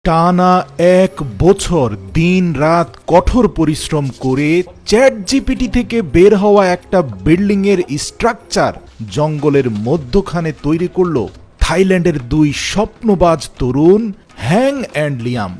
টানা ১ বছর দিন রাত কঠোর পরিশ্রম করে চ্যাটজিপিটি থেকে বের হওয়া একটা বিল্ডিং এর স্ট্রাকচার জঙ্গলের মধ্যখানে তৈরি করল থাইল্যান্ডের দুই স্বপ্নবাজ তরুণ হ্যাং অ্যান্ড লিয়াম।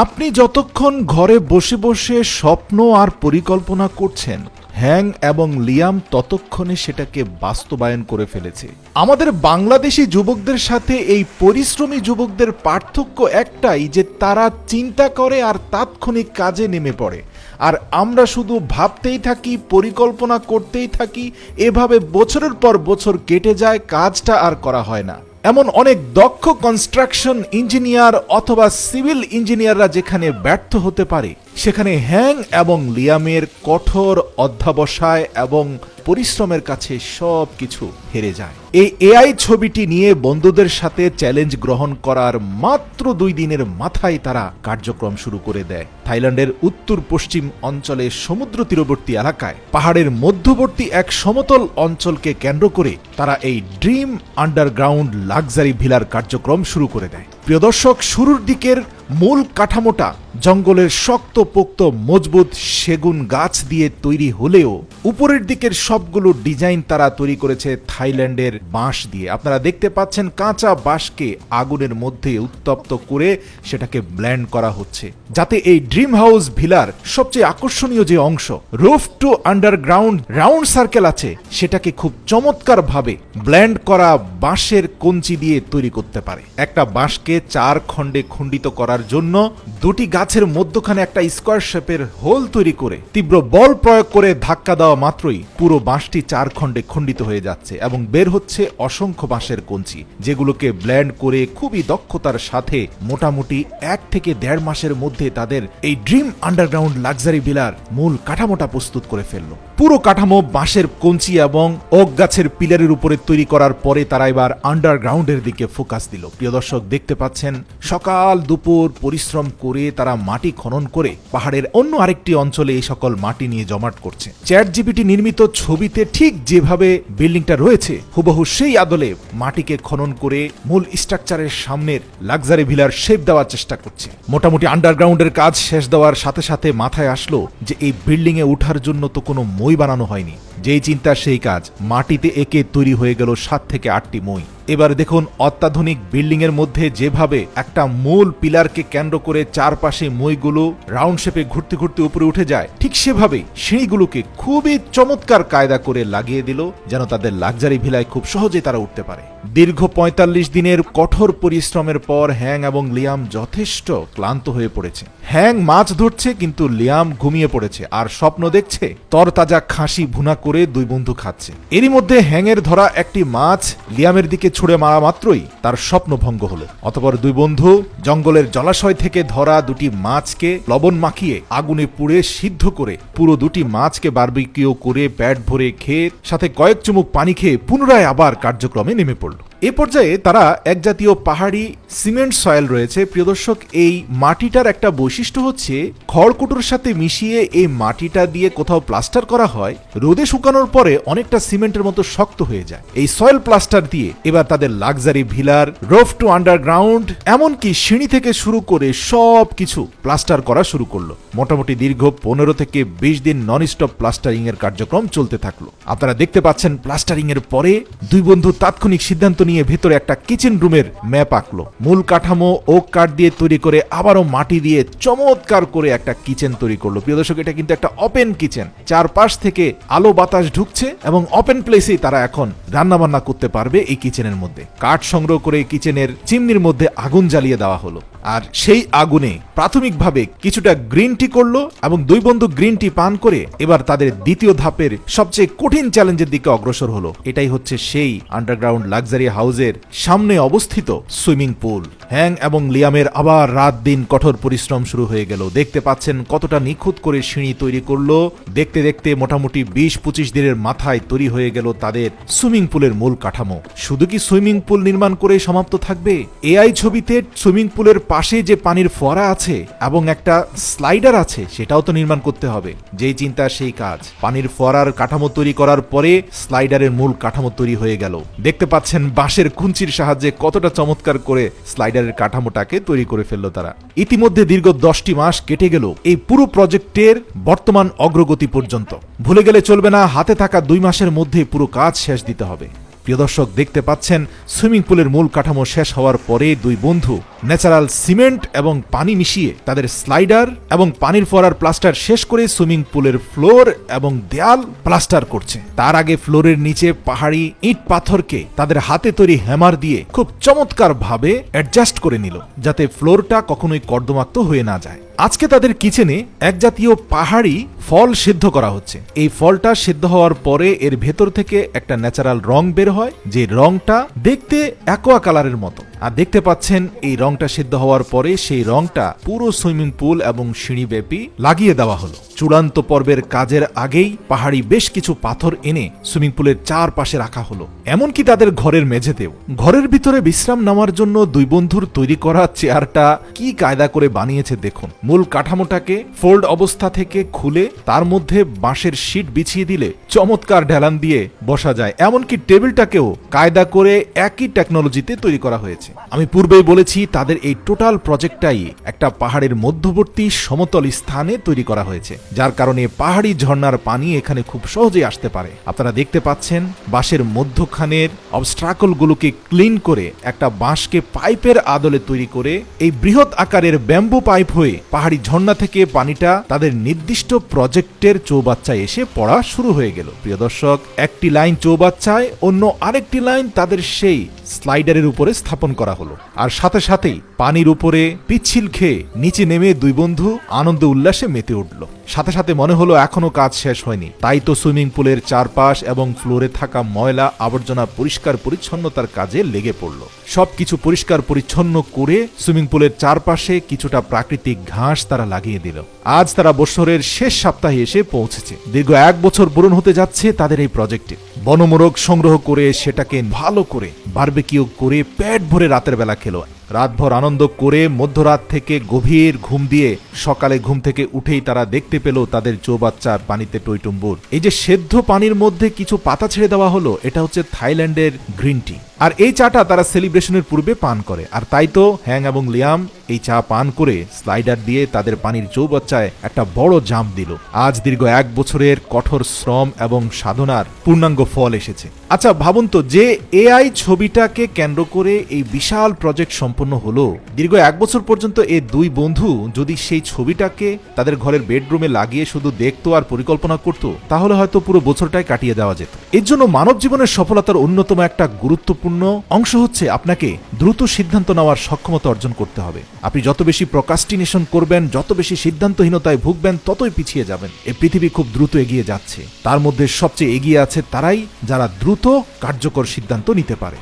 আপনি যতক্ষণ ঘরে বসে বসে স্বপ্ন আর পরিকল্পনা করছেন, হ্যাং এবং লিয়াম ততক্ষণে সেটাকে বাস্তবায়ন করে ফেলেছে। আমাদের বাংলাদেশি যুবকদের সাথে এই পরিশ্রমী যুবকদের পার্থক্য একটাই, যে তারা চিন্তা করে আর তাৎক্ষণিক কাজে নেমে পড়ে, আর আমরা শুধু ভাবতেই থাকি, পরিকল্পনা করতেই থাকি। এভাবে বছরের পর বছর কেটে যায়, কাজটা আর করা হয় না। এমন অনেক দক্ষ কনস্ট্রাকশন ইঞ্জিনিয়ার অথবা সিভিল ইঞ্জিনিয়াররা যেখানে ব্যর্থ হতে পারে, সেখানে হ্যাং এবং লিয়ামের কঠোর অধ্যবসায় এবং পরিশ্রমের কাছে সব কিছু হেরে যায়। এই এআই ছবিটি নিয়ে বন্ধুদের সাথে চ্যালেঞ্জ গ্রহণ করার মাত্র 2 দিনের মাথায় তারা কার্যক্রম শুরু করে দেয়। থাইল্যান্ডের উত্তর পশ্চিম অঞ্চলে সমুদ্র তীরবর্তী এলাকায় পাহাড়ের মধ্যবর্তী এক সমতল অঞ্চলকে কেন্দ্র করে তারা এই ড্রিম আন্ডারগ্রাউন্ড লাক্সারি ভিলার কার্যক্রম শুরু করে দেয়। প্রিয় দর্শক, শুরুর দিকের মূল কাঠামোটা জঙ্গলের শক্তপোক্ত মজবুত সেগুন গাছ দিয়ে তৈরি হলেও উপরের দিকের সবগুলো ডিজাইন তারা তৈরি করেছে থাইল্যান্ডের বাঁশ দিয়ে। আপনারা দেখতে পাচ্ছেন কাঁচা বাঁশকে আগুনের মধ্যে উত্তপ্ত করে সেটাকে ব্লেন্ড করা হচ্ছে, যাতে এই ড্রিম হাউস ভিলার সবচেয়ে আকর্ষণীয় যে অংশ, roof to underground round circle আছে, সেটাকে খুব চমৎকার ভাবে ব্লেন্ড করা বাঁশের কঞ্চি দিয়ে তৈরি করতে পারে। একটা বাঁশকে 4 খণ্ডে খণ্ডিত করার জন্য 2টি গাছের মধ্যখানে একটা স্কোয়ার শেপের হোল তৈরি করে তীব্র বল প্রয়োগ করে ধাক্কা দেওয়া মাত্রই পুরো বাঁশটি 4 খণ্ডে খণ্ডিত হয়ে যাচ্ছে এবং বের হচ্ছে অসংখ্য বাঁশের কঞ্চি, যেগুলোকে ব্লেন্ড করে খুবই দক্ষতার সাথে মোটামুটি 1 থেকে 1.5 মাসের মধ্যে তাদের এই ড্রিম আন্ডারগ্রাউন্ড লাক্সারি ভিলার মূল কাঠামোটা প্রস্তুত করে ফেললো। পুরো কাঠামো বাঁশের কঞ্চি এবং ওক গাছের পিলারের উপরে তৈরি করার পরে তারা এবার আন্ডারগ্রাউন্ডের দিকে ফোকাস দিল। প্রিয় দর্শক, দেখতে পাচ্ছেন সকাল দুপুর পরিশ্রম করে তারা মাটি খনন করে পাহাড়ের অন্য আরেকটি অঞ্চলে এই সকল মাটি নিয়ে জমাট করছে। চ্যাটজিপিটি নির্মিত ছবিতে ঠিক যেভাবে বিল্ডিংটা রয়েছে হুবহু সেই আদলে মাটিকে খনন করে মূল স্ট্রাকচারের সামনের লাক্সারি ভিলার শেপ দেওয়ার চেষ্টা করছে। মোটামুটি আন্ডারগ্রাউন্ডের কাজ শেষ দেওয়ার সাথে সাথে মাথায় আসলো যে এই বিল্ডিং এ ওঠার জন্য তো কোনো মই বানানো হয়নি। যেই চিন্তা সেই কাজ, মাটিতে এঁকে তৈরি হয়ে গেল 7 থেকে 8টি মই। এবার দেখুন, অত্যাধুনিক বিল্ডিং এর মধ্যে যেভাবে একটা মূল পিলারকে কেন্দ্র করে চারপাশে মইগুলো রাউন্ড শেপে ঘুরতে ঘুরতে উপরে উঠে যায়, ঠিক সেভাবে সিঁড়িগুলোকে খুবই চমৎকার কায়দা করে লাগিয়ে দিল, যেন তাদের লাক্সারি ভিলায় খুব সহজে তারা উঠতে পারে। দীর্ঘ 45 দিনের কঠোর পরিশ্রমের পর হ্যাং এবং লিয়াম যথেষ্ট ক্লান্ত হয়ে পড়েছে। হ্যাং মাছ ধরছে কিন্তু লিয়াম ঘুমিয়ে পড়েছে আর স্বপ্ন দেখছে তরতাজা খাসি ভুনা করে 2 বন্ধু খাচ্ছে। এরই মধ্যে হ্যাংয়ের ধরা একটি মাছ লিয়ামের দিকে ছুড়ে মারা মাত্রই তার স্বপ্ন ভঙ্গ হলো। অতঃপর 2 বন্ধু জঙ্গলের জলাশয় থেকে ধরা 2টি মাছকে লবণ মাখিয়ে আগুনে পুড়ে সিদ্ধ করে পুরো 2টি মাছকে বারবিকিউ করে পেট ভরে খেয়ে সাথে কয়েক চুমুক পানি খেয়ে পুনরায় আবার কার্যক্রমে নেমে পড়ল। এ পর্যায়ে তারা এক জাতীয় পাহাড়ি সিমেন্ট সয়েল রয়েছে। প্রিয় দর্শক, এই মাটিটার একটা বৈশিষ্ট্য হচ্ছে খড়কুটোর সাথে মিশিয়ে এই মাটিটা দিয়ে কোথাও প্লাস্টার করা হয়, রোদে শুকানোর পরে অনেকটা সিমেন্টের মতো শক্ত হয়ে যায়। এই সয়েল প্লাস্টার দিয়ে এবার তাদের লাক্সারি ভিলার, রুফ টু আন্ডারগ্রাউন্ড, এমনকি সিঁড়ি থেকে শুরু করে সব কিছু প্লাস্টার করা শুরু করলো। মোটামুটি দীর্ঘ 15 থেকে 20 দিন নন স্টপ প্লাস্টারিং এর কার্যক্রম চলতে থাকলো। আপনারা দেখতে পাচ্ছেন প্লাস্টারিং এর পরে 2 বন্ধু তাৎক্ষণিক সিদ্ধান্ত নিয়ে ভেতরে একটা কিচেন রুমের ম্যাপ আঁকলো। মূল কাঠামো ওক কাঠ দিয়ে তৈরি করে আবারও মাটি দিয়ে চমৎকার করে একটা কিচেন তৈরি করলো। প্রিয় দর্শক, এটা কিন্তু একটা ওপেন কিচেন, চারপাশ থেকে আলো বাতাস ঢুকছে এবং ওপেন প্লেসেই তারা এখন রান্না বান্না করতে পারবে। এই কিচেনের মধ্যে কাঠ সংগ্রহ করে কিচেনের চিমনির মধ্যে আগুন জ্বালিয়ে দেওয়া হলো, আর সেই আগুনে প্রাথমিকভাবে কিছুটা গ্রিন টি করলো এবং 2 বন্ধু গ্রিন টি পান করে এবার তাদের দ্বিতীয় ধাপের সবচেয়ে কঠিন চ্যালেঞ্জের দিকে অগ্রসর হলো। এটাই হচ্ছে সেই আন্ডারগ্রাউন্ড লাক্সারি হাউসের সামনে অবস্থিত সুইমিং পুল। হ্যাং এবং লিয়ামের আবার রাত দিন কঠোর পরিশ্রম শুরু হয়ে গেল। দেখতে পাচ্ছেন কতটা নিখুঁত করে সিঁড়ি তৈরি করলো। দেখতে দেখতে মোটামুটি 20-25 দিনের মাথায় তৈরি হয়ে গেল তাদের সুইমিং পুলের মূল কাঠামো। শুধু কি সুইমিং পুল নির্মাণ করে সমাপ্ত থাকবে? এআই ছবিতে সুইমিং পুলের পাশে যে পানির ফোয়ারা আছে এবং একটা স্লাইডার আছে সেটাও তো নির্মাণ করতে হবে। যেই চিন্তা সেই কাজ। পানির ফোয়ারার কাঠামো তৈরি করার পরে স্লাইডারের মূল কাঠামো তৈরি হয়ে গেল। দেখতে পাচ্ছেন বাঁশের কুঞ্চির সাহায্যে কতটা চমৎকার করে স্লাইডারের কাঠামোটাকে তৈরি করে ফেললো তারা। ইতিমধ্যে দীর্ঘ 10টি মাস কেটে গেল এই পুরো প্রজেক্টের বর্তমান অগ্রগতি পর্যন্ত। ভুলে গেলে চলবে না, হাতে থাকা 2 মাসের মধ্যে পুরো কাজ শেষ দিতে হবে। প্রিয় দর্শক, দেখতে পাচ্ছেন সুইমিং পুলের মূল কাঠামো শেষ হওয়ার পরে দুই বন্ধু ন্যাচারাল সিমেন্ট এবং পানি মিশিয়ে তাদের স্লাইডার এবং পানির ফোয়ারার প্লাস্টার শেষ করে সুইমিং পুলের ফ্লোর এবং দেয়াল প্লাস্টার করছে। তার আগে ফ্লোরের নিচে পাহাড়ি ইট পাথরকে তাদের হাতে তৈরি হ্যামার দিয়ে খুব চমৎকার ভাবে অ্যাডজাস্ট করে নিল, যাতে ফ্লোরটা কখনোই কর্দমাক্ত হয়ে না যায়। আজকে তাদের কিচেনে এক জাতীয় পাহাড়ি ফল সিদ্ধ করা হচ্ছে। এই ফলটা সিদ্ধ হওয়ার পরে এর ভেতর থেকে একটা ন্যাচারাল রং বের হয়, যে রংটা দেখতে অ্যাকোয়া কালারের মতো। আর দেখতে পাচ্ছেন এই রংটা সিদ্ধ হওয়ার পরে সেই রংটা পুরো সুইমিং পুল এবং সিঁড়ি ব্যাপী লাগিয়ে দেওয়া হলো। চূড়ান্ত পর্বের কাজের আগেই পাহাড়ি বেশ কিছু পাথর এনে সুইমিং পুলের চারপাশে রাখা হলো, এমনকি তাদের ঘরের মেঝেতেও। ঘরের ভিতরে বিশ্রাম নেওয়ার জন্য দুই বন্ধুর তৈরি করা চেয়ারটা কি কায়দা করে বানিয়েছে দেখুন। মূল কাঠামোটাকে ফোল্ড অবস্থা থেকে খুলে তার মধ্যে বাঁশের শীট বিছিয়ে দিলে চমৎকার ঢেলান দিয়ে বসা যায়। এমনকি টেবিলটাকেও কায়দা করে একই টেকনোলজিতে তৈরি করা হয়েছে। আমি পূর্বেই বলেছি তাদের এই টোটাল প্রজেক্টটাই একটা পাহাড়ের মধ্যবর্তী সমতল স্থানে তৈরি করা হয়েছে, যার কারণে পাহাড়ি ঝর্ণার পানি এখানে খুব সহজেই আসতে পারে। আপনারা দেখতে পাচ্ছেন বাঁশের মধ্যখানের অবস্ট্রাকল গুলোকে ক্লিন করে একটা বাঁশকে পাইপের আদলে তৈরি করে এই বৃহৎ আকারের ব্যাম্বু পাইপ হয়ে পাহাড়ি ঝর্ণা থেকে পানিটা তাদের নির্দিষ্ট প্রজেক্টের চৌবাচ্চায় এসে পড়া শুরু হয়ে গেল। প্রিয় দর্শক, একটি লাইন চৌবাচ্চায়, অন্য আরেকটি লাইন তাদের সেই স্লাইডারের উপরে স্থাপন করা হলো। আর সাথে সাথেই পানির উপরে পিচ্ছিল খেয়ে নিচে নেমে দুই বন্ধু আনন্দ উল্লাসে মেতে উঠল। সাথে সাথে মনে হলো এখনো কাজ শেষ হয়নি, তাই তো সুইমিং পুলের চারপাশ এবং ফ্লোরে থাকা ময়লা আবর্জনা পরিষ্কার পরিচ্ছন্নতার কাজে লেগে পড়ল। সবকিছু পরিষ্কার পরিচ্ছন্ন করে সুইমিং পুলের চারপাশে কিছুটা প্রাকৃতিক ঘাস তারা লাগিয়ে দিল। আজ তারা বছরের শেষ সপ্তাহে এসে পৌঁছেছে। দীর্ঘ 1 বছর পূরণ হতে যাচ্ছে তাদের এই প্রজেক্টে। বনমোরগ সংগ্রহ করে সেটাকে ভালো করে বারবিকিউ করে পেট ভরে রাতের বেলা খেলো। রাতভর আনন্দ করে মধ্যরাত থেকে গভীর ঘুম দিয়ে সকালে ঘুম থেকে উঠেই তারা দেখতে পেল তাদের চৌবাচ্চার পানিতে টইটুম্বুর। এই যে সেদ্ধ পানির মধ্যে কিছু পাতা ছেড়ে দেওয়া হলো, এটা হচ্ছে থাইল্যান্ডের গ্রিন টি। আর এই চাটা তারা সেলিব্রেশনের পূর্বে পান করে। আর তাই তো হ্যাং এবং লিয়াম এই চা পান করে স্লাইডার দিয়ে তাদের পানির চৌবাচ্চায় একটা বড় জাম্প দিল। আজ দীর্ঘ 1 বছরের কঠোর শ্রম এবং সাধনার পূর্ণাঙ্গ ফল এসেছে। আচ্ছা ভাবুন তো, যে এআই ছবিটাকে কেন্দ্র করে এই বিশাল প্রজেক্ট সম্পন্ন হলো, দীর্ঘ 1 বছর পর্যন্ত এই দুই বন্ধু যদি সেই ছবিটাকে তাদের ঘরের বেডরুমে লাগিয়ে শুধু দেখতো আর পরিকল্পনা করতো, তাহলে হয়তো পুরো বছরটাই কাটিয়ে দেওয়া যেত। এর জন্য মানব জীবনের সফলতার অন্যতম একটা গুরুত্বপূর্ণ অংশ হচ্ছে আপনাকে দ্রুত সিদ্ধান্ত নেওয়ার সক্ষমতা অর্জন করতে হবে। আপনি যত বেশি প্রোক্রাস্টিনেশন করবেন, যত বেশি সিদ্ধান্তহীনতায় ভুগবেন, ততই পিছিয়ে যাবেন। এই পৃথিবী খুব দ্রুত এগিয়ে যাচ্ছে, তার মধ্যে সবচেয়ে এগিয়ে আছে তারাই যারা দ্রুত কার্যকর সিদ্ধান্ত নিতে পারে।